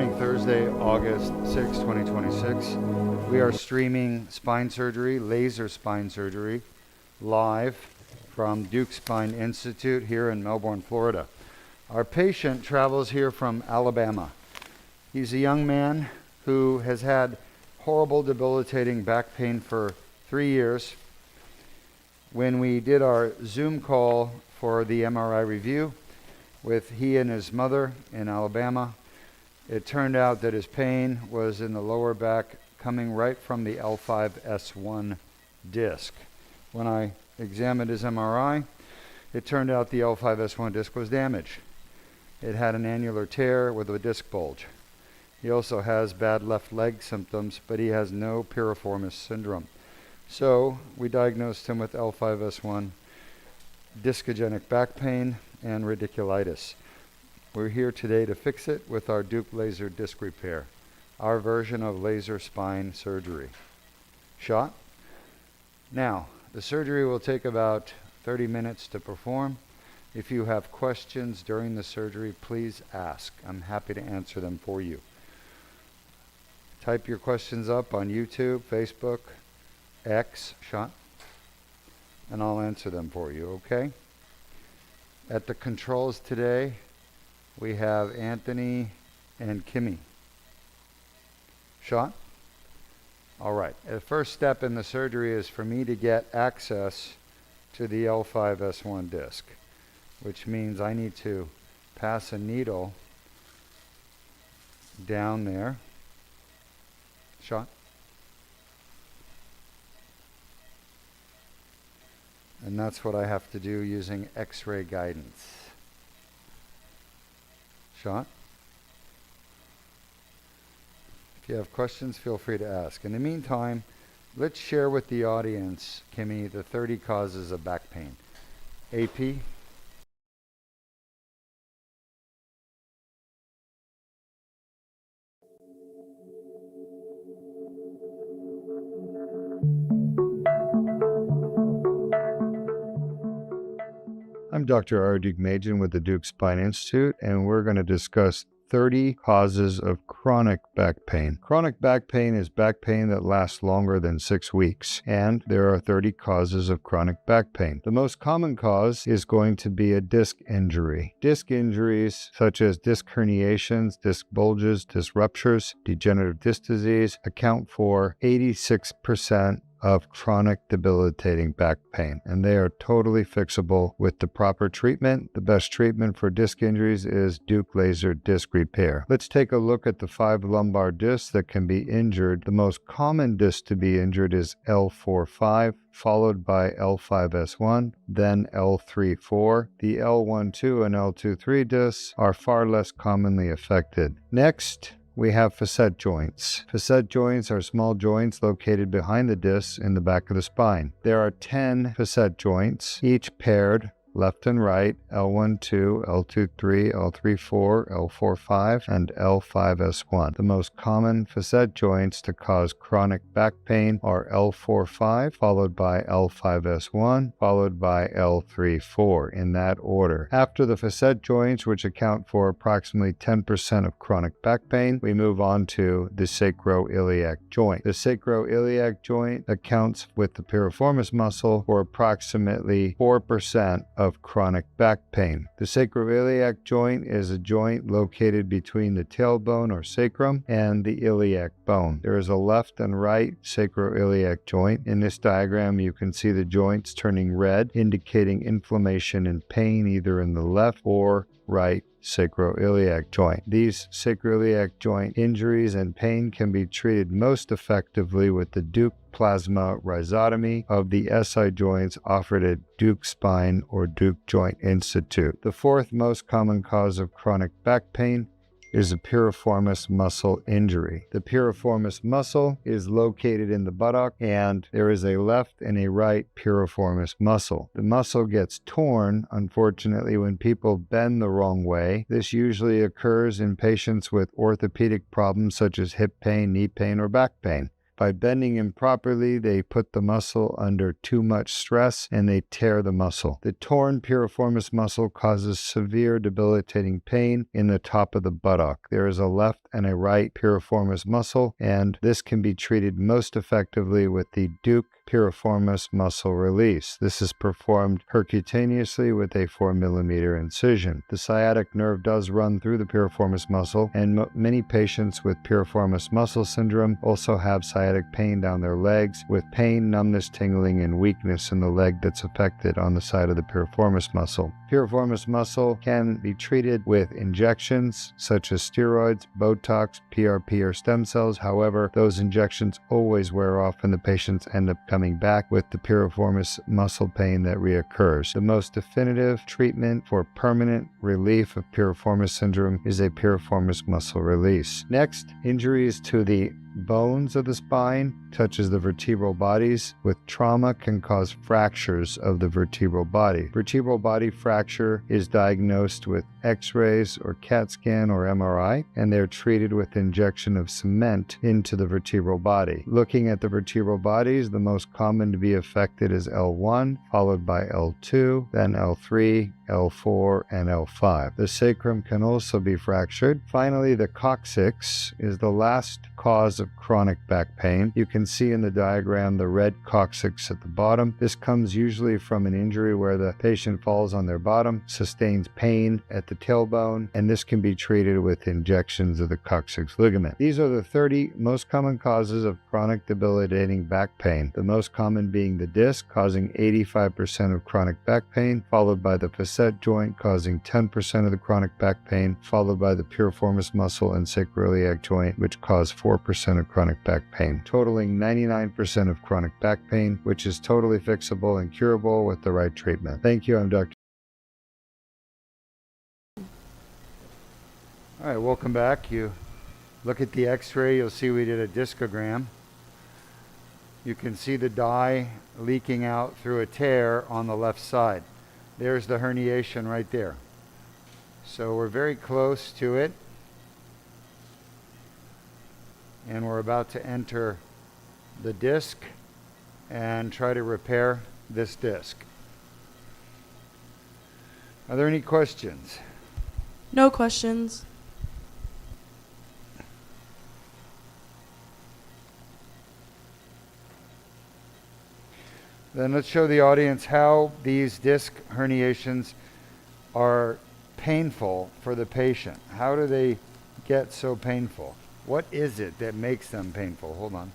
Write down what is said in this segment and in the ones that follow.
morning, Thursday, August 6, 2026. We are streaming spine surgery, laser spine surgery, live from Deuk Spine Institute here in Melbourne, Florida. Our patient travels here from Alabama. He's a young man who has had horrible, debilitating back pain for 3 years. When we did our Zoom call for the MRI review with he and his mother in Alabama, it turned out that his pain was in the lower back coming right from the L5-S1 disc. When I examined his MRI, it turned out the L5-S1 disc was damaged. It had an annular tear with a disc bulge. He also has bad left leg symptoms, but he has no piriformis syndrome. So we diagnosed him with L5-S1, discogenic back pain, and radiculitis. We're here today to fix it with our Deuk Laser Disc Repair, our version of laser spine surgery. Shot? Now, the surgery will take about 30 minutes to perform. If you have questions during the surgery, please ask. I'm happy to answer them for you. Type your questions up on YouTube, Facebook, X, shot, and I'll answer them for you, okay? At the controls today, we have Anthony and Kimmy. Shot? All right. The first step in the surgery is for me to get access to the L5-S1 disc, which means I need to pass a needle down there. Shot? And that's what I have to do using X-ray guidance. Shot? If you have questions, feel free to ask. In the meantime, let's share with the audience, Kimmy, the 30 causes of back pain. AP? I'm Dr. R. Deukmedjian with the Deuk Spine Institute, and we're going to discuss 30 causes of chronic back pain. Chronic back pain is back pain that lasts longer than 6 weeks, and there are 30 causes of chronic back pain. The most common cause is going to be a disc injury. Disc injuries such as disc herniations, disc bulges, disc ruptures, degenerative disc disease account for 86% of chronic debilitating back pain, and they are totally fixable with the proper treatment. The best treatment for disc injuries is Deuk Laser Disc Repair. Let's take a look at the 5 lumbar discs that can be injured. The most common disc to be injured is L4-5, followed by L5-S1, then L3-4. The L1-2 and L2-3 discs are far less commonly affected. Next, we have facet joints. Facet joints are small joints located behind the discs in the back of the spine. There are 10 facet joints, each paired left and right, L1-2, L2-3, L3-4, L4-5, and L5-S1. The most common facet joints to cause chronic back pain are L4-5, followed by L5-S1, followed by L3-4, in that order. After the facet joints, which account for approximately 10% of chronic back pain, we move on to the sacroiliac joint. The sacroiliac joint accounts with the piriformis muscle for approximately 4% of chronic back pain. The sacroiliac joint is a joint located between the tailbone or sacrum and the iliac bone. There is a left and right sacroiliac joint. In this diagram, you can see the joints turning red, indicating inflammation and pain either in the left or right sacroiliac joint. These sacroiliac joint injuries and pain can be treated most effectively with the Deuk plasma rhizotomy of the SI joints offered at Deuk Spine or Deuk Joint Institute. The fourth most common cause of chronic back pain is a piriformis muscle injury. The piriformis muscle is located in the buttock, and there is a left and a right piriformis muscle. The muscle gets torn, unfortunately, when people bend the wrong way. This usually occurs in patients with orthopedic problems such as hip pain, knee pain, or back pain. By bending improperly, they put the muscle under too much stress and they tear the muscle. The torn piriformis muscle causes severe debilitating pain in the top of the buttock. There is a left and a right piriformis muscle, and this can be treated most effectively with the Deuk piriformis muscle release. This is performed percutaneously with a 4mm incision. The sciatic nerve does run through the piriformis muscle, and many patients with piriformis muscle syndrome also have sciatic pain down their legs, with pain, numbness, tingling, and weakness in the leg that's affected on the side of the piriformis muscle. Piriformis muscle can be treated with injections such as steroids, Botox, PRP, or stem cells. However, those injections always wear off and the patients end up coming back with the piriformis muscle pain that reoccurs. The most definitive treatment for permanent relief of piriformis syndrome is a piriformis muscle release. Next, injuries to the bones of the spine, such as the vertebral bodies, with trauma can cause fractures of the vertebral body. Vertebral body fracture is diagnosed with X-rays or CAT scan or MRI, and they're treated with injection of cement into the vertebral body. Looking at the vertebral bodies, the most common to be affected is L1, followed by L2, then L3, L4, and L5. The sacrum can also be fractured. Finally, the coccyx is the last cause of chronic back pain. You can see in the diagram the red coccyx at the bottom. This comes usually from an injury where the patient falls on their bottom, sustains pain at the tailbone, and this can be treated with injections of the coccyx ligament. These are the 30 most common causes of chronic debilitating back pain, the most common being the disc, causing 85% of chronic back pain, followed by the facet joint, causing 10% of the chronic back pain, followed by the piriformis muscle and sacroiliac joint, which cause 4% of chronic back pain, totaling 99% of chronic back pain, which is totally fixable and curable with the right treatment. Thank you. I'm Dr. All right, welcome back. You look at the x-ray, you'll see we did a discogram. You can see the dye leaking out through a tear on the left side. There's the herniation right there. So we're very close to it, and we're about to enter the disc and try to repair this disc. Are there any questions? No questions. Then let's show the audience how these disc herniations are painful for the patient. How do they get so painful? What is it that makes them painful? Hold on.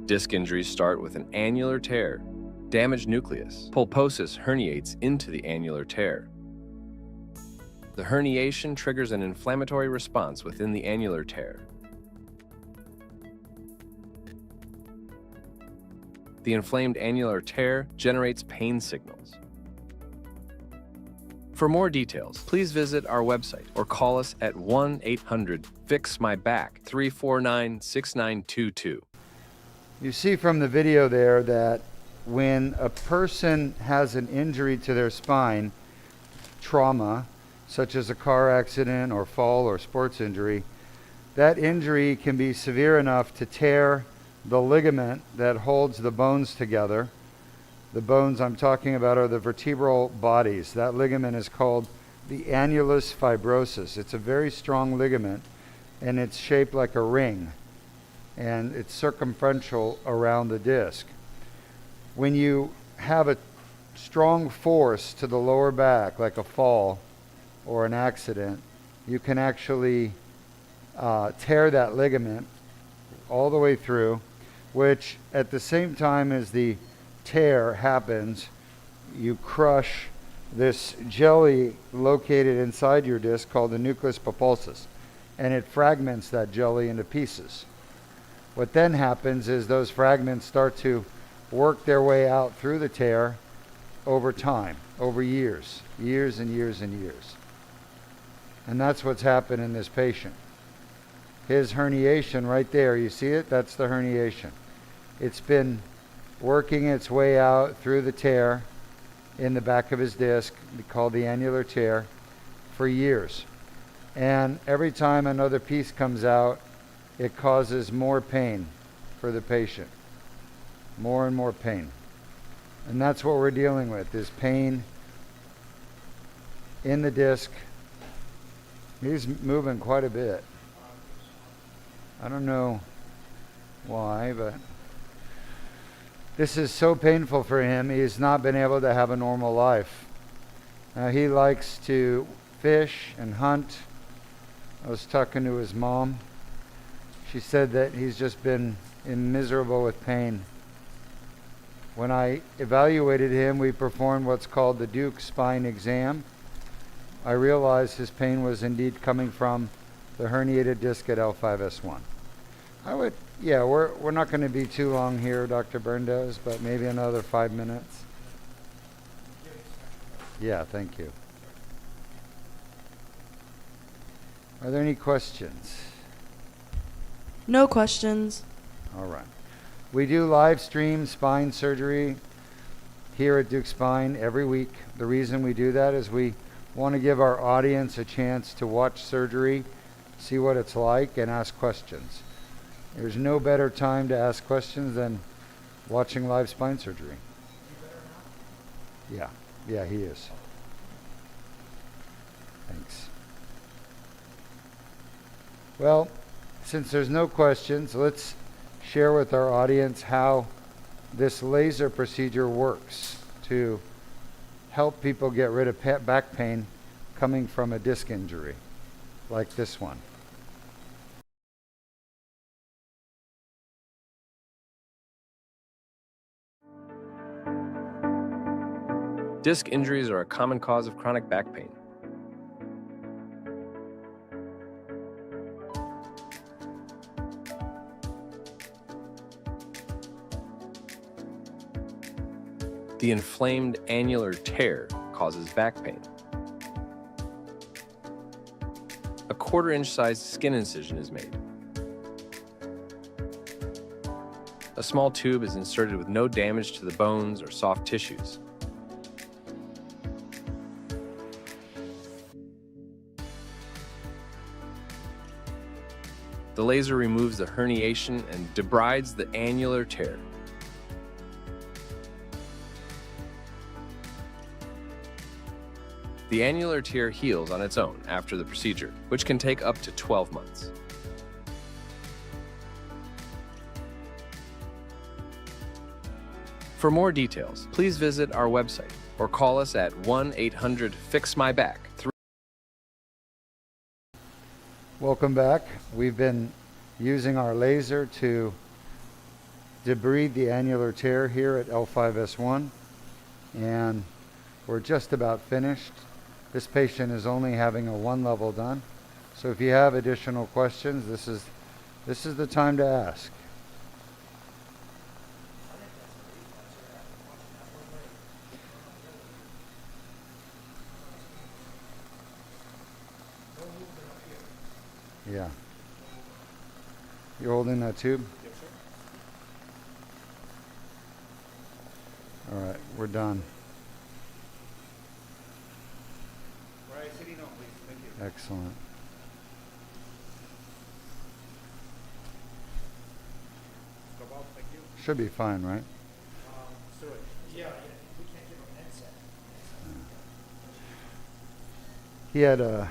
Disc injuries start with an annular tear. Damaged nucleus. Pulposus herniates into the annular tear. The herniation triggers an inflammatory response within the annular tear. The inflamed annular tear generates pain signals. For more details, please visit our website or call us at 1-800-FIX-MY-BACK 349-6922. You see from the video there that when a person has an injury to their spine, trauma, such as a car accident or fall or sports injury, that injury can be severe enough to tear the ligament that holds the bones together. The bones I'm talking about are the vertebral bodies. That ligament is called the annulus fibrosus. It's a very strong ligament, and it's shaped like a ring, and it's circumferential around the disc. When you have a strong force to the lower back, like a fall or an accident, you can actually tear that ligament all the way through, which at the same time as the tear happens, you crush this jelly located inside your disc called the nucleus pulposus, and it fragments that jelly into pieces. What then happens is those fragments start to work their way out through the tear over time, over years and years and years. And that's what's happened in this patient. His herniation right there, you see it? That's the herniation. It's been working its way out through the tear in the back of his disc, called the annular tear, for years. And every time another piece comes out, it causes more pain for the patient. More and more pain. And that's what we're dealing with, is pain in the disc. He's moving quite a bit. I don't know why, but this is so painful for him. He's not been able to have a normal life. Now, he likes to fish and hunt. I was talking to his mom. She said that he's just been miserable with pain. When I evaluated him, we performed what's called the Deuk Spine exam. I realized his pain was indeed coming from the herniated disc at L5-S1. We're not going to be too long here, Dr. Berndes, but maybe another 5 minutes. Yeah, thank you. Are there any questions? No questions. All right. We do live stream spine surgery here at Deuk Spine every week. The reason we do that is we want to give our audience a chance to watch surgery, see what it's like, and ask questions. There's no better time to ask questions than watching live spine surgery. Yeah, he is. Thanks. Well, since there's no questions, let's share with our audience how this laser procedure works to help people get rid of back pain coming from a disc injury like this one. Disc injuries are a common cause of chronic back pain. The inflamed annular tear causes back pain. A 1/4-inch sized skin incision is made. A small tube is inserted with no damage to the bones or soft tissues. The laser removes the herniation and debrides the annular tear. The annular tear heals on its own after the procedure, which can take up to 12 months. For more details, please visit our website or call us at 1-800-FIX-MY-BACK. Welcome back. We've been using our laser to debride the annular tear here at L5-S1, and we're just about finished. This patient is only having a 1 level done. So if you have additional questions, this is the time to ask. Yeah. You're holding that tube? Yes, sir. All right, we're done. Right, sitting on, please. Thank you. Excellent. Go Bob, thank you. Should be fine, right? Sir, yeah, we can't give him an NSAID. He had a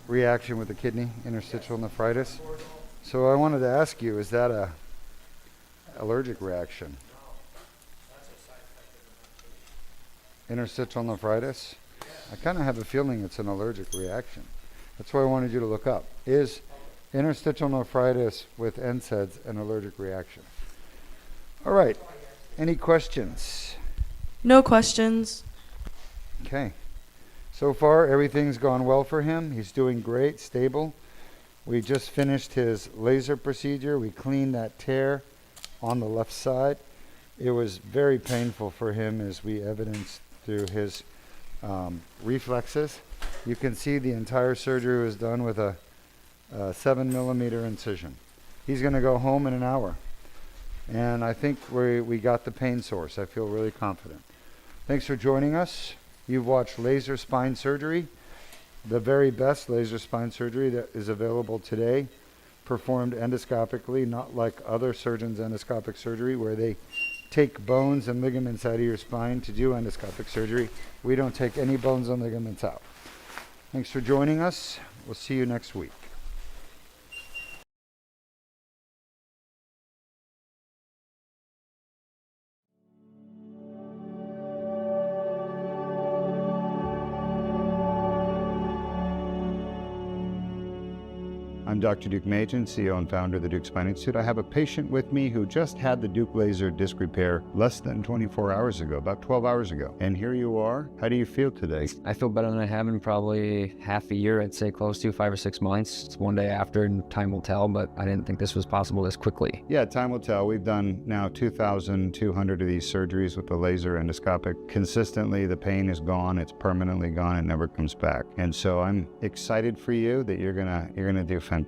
reaction with the kidney, interstitial nephritis. So I wanted to ask you, is that a allergic reaction? No, that's a side effect of the medication. Interstitial nephritis? I kind of have a feeling it's an allergic reaction. That's why I wanted you to look up. Is interstitial nephritis with NSAIDs an allergic reaction? All right. Any questions? No questions. Okay. So far, everything's gone well for him. He's doing great, stable. We just finished his laser procedure. We cleaned that tear on the left side. It was very painful for him, as we evidenced through his reflexes. You can see the entire surgery was done with a 7mm incision. He's going to go home in an hour. And I think we got the pain source. I feel really confident. Thanks for joining us. You've watched laser spine surgery, the very best laser spine surgery that is available today, performed endoscopically, not like other surgeons' endoscopic surgery where they take bones and ligaments out of your spine to do endoscopic surgery. We don't take any bones and ligaments out. Thanks for joining us. We'll see you next week. I'm Dr. Deukmedjian, CEO and founder of the Deuk Spine Institute. I have a patient with me who just had the Deuk Laser Disc Repair less than 24 hours ago, about 12 hours ago. And here you are. How do you feel today? I feel better than I have in probably half a year, I'd say close to 5 or 6 months. It's one day after and time will tell, but I didn't think this was possible this quickly. Yeah, time will tell. We've done now 2,200 of these surgeries with the laser endoscopic. Consistently, the pain is gone. It's permanently gone. It never comes back. And so I'm excited for you that you're gonna do fantastic.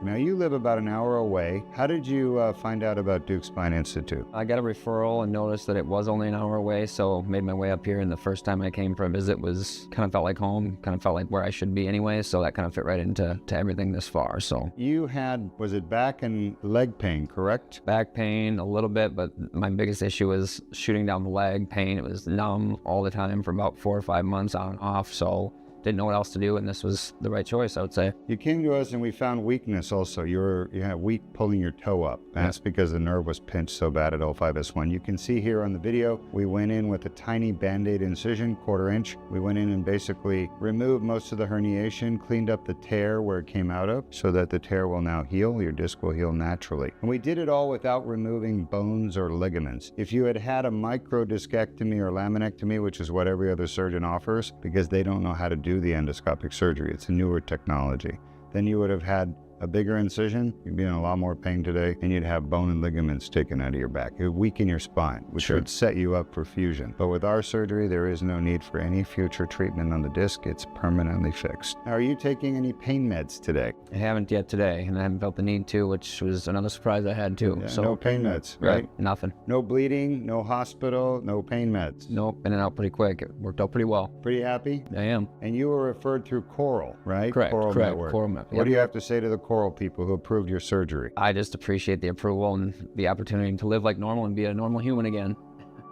Now, you live about an hour away. How did you find out about Deuk Spine Institute? I got a referral and noticed that it was only an hour away, so made my way up here, and the first time I came for a visit was kind of felt like home, kind of felt like where I should be anyway, so that kind of fit right into everything this far. So you had, was it back and leg pain, correct? Back pain a little bit, but my biggest issue was shooting down the leg pain. It was numb all the time for about 4 or 5 months on and off, so didn't know what else to do, and this was the right choice, I would say. You came to us and we found weakness also. You had weak pulling your toe up. That's because the nerve was pinched so bad at L5-S1. You can see here on the video, we went in with a tiny Band-Aid incision, 1/4 inch. We went in and basically removed most of the herniation, cleaned up the tear where it came out of so that the tear will now heal. Your disc will heal naturally. And we did it all without removing bones or ligaments. If you had had a microdiscectomy or laminectomy, which is what every other surgeon offers, because they don't know how to do the endoscopic surgery, it's a newer technology, then you would have had a bigger incision, you'd be in a lot more pain today, and you'd have bone and ligaments taken out of your back. It would weaken your spine, which would set you up for fusion. But with our surgery, there is no need for any future treatment on the disc. It's permanently fixed. Now, are you taking any pain meds today? I haven't yet today, and I haven't felt the need to, which was another surprise I had too. Yeah, so no pain meds, right? Nothing. No bleeding, no hospital, no pain meds. Nope, in and out pretty quick. It worked out pretty well. Pretty happy? I am. And you were referred through Coral, right? Correct, Coral correct. Network. Coral Network. What do you have to say to the Coral people who approved your surgery? I just appreciate the approval and the opportunity to live like normal and be a normal human again.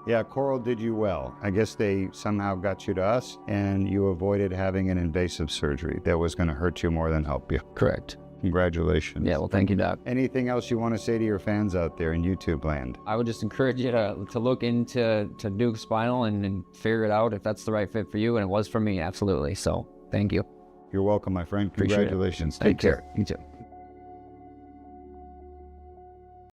Yeah, Coral did you well. I guess they somehow got you to us and you avoided having an invasive surgery that was going to hurt you more than help you. Correct. Congratulations. Yeah, well, thank you, Doc. Anything else you want to say to your fans out there in YouTube land? I would just encourage you to look into Deuk Spinal and figure it out if that's the right fit for you, and it was for me, absolutely. So, thank you. You're welcome, my friend. Appreciate Congratulations. it. Take care. You too.